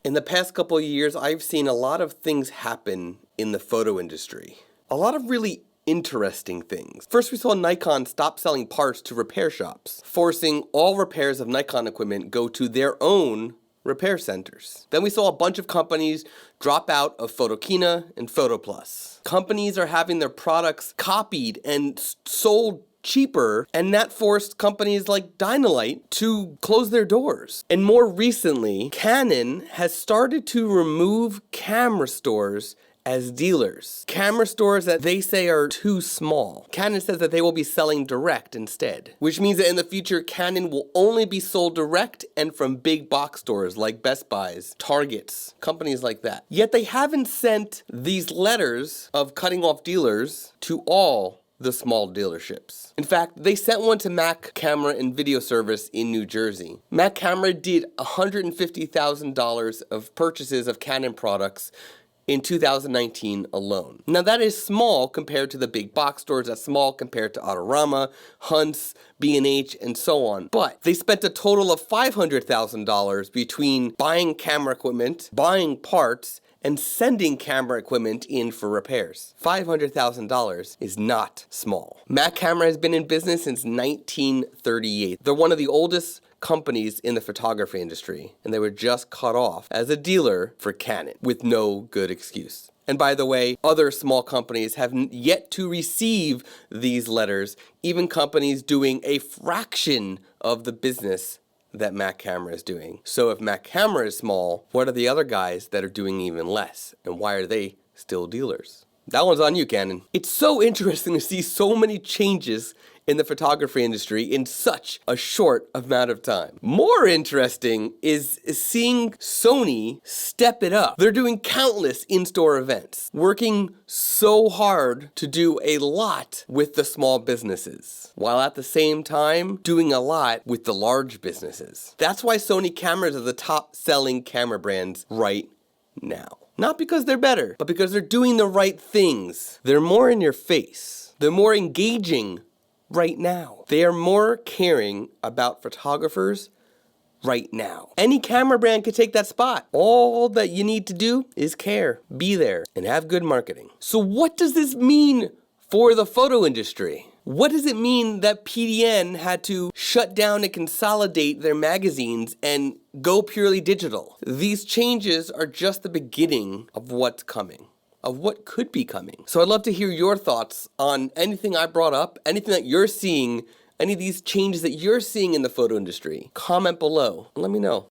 In the past couple of years, I've seen a lot of things happen in the photo industry. A lot of really interesting things. First, we saw Nikon stop selling parts to repair shops, forcing all repairs of Nikon equipment go to their own repair centers. Then we saw a bunch of companies drop out of Photokina and PhotoPlus. Companies are having their products copied and sold cheaper, and that forced companies like Dynalite to close their doors. And more recently, Canon has started to remove camera stores as dealers. Camera stores that they say are too small. Canon says that they will be selling direct instead, which means that in the future, Canon will only be sold direct and from big box stores like Best Buys, Targets, companies like that. Yet they haven't sent these letters of cutting off dealers to all the small dealerships. In fact, they sent one to Mack Camera and Video Service in New Jersey. Mack Camera did $150,000 of purchases of Canon products in 2019 alone. Now that is small compared to the big box stores, that's small compared to Autorama, Hunt's, B&H, and so on. But they spent a total of $500,000 between buying camera equipment, buying parts, and sending camera equipment in for repairs. $500,000 is not small. Mack Camera has been in business since 1938. They're one of the oldest companies in the photography industry, and they were just cut off as a dealer for Canon with no good excuse. And by the way, other small companies have yet to receive these letters, even companies doing a fraction of the business that Mack Camera is doing. So if Mack Camera is small, what are the other guys that are doing even less? And why are they still dealers? That one's on you, Canon. It's so interesting to see so many changes in the photography industry in such a short amount of time. More interesting is seeing Sony step it up. They're doing countless in-store events, working so hard to do a lot with the small businesses, while at the same time doing a lot with the large businesses. That's why Sony cameras are the top-selling camera brands right now. Not because they're better, but because they're doing the right things. They're more in your face. They're more engaging right now. They are more caring about photographers right now. Any camera brand could take that spot. All that you need to do is care, be there, and have good marketing. So what does this mean for the photo industry? What does it mean that PDN had to shut down and consolidate their magazines and go purely digital? These changes are just the beginning of what's coming, of what could be coming. So I'd love to hear your thoughts on anything I brought up, anything that you're seeing, any of these changes that you're seeing in the photo industry. Comment below and let me know.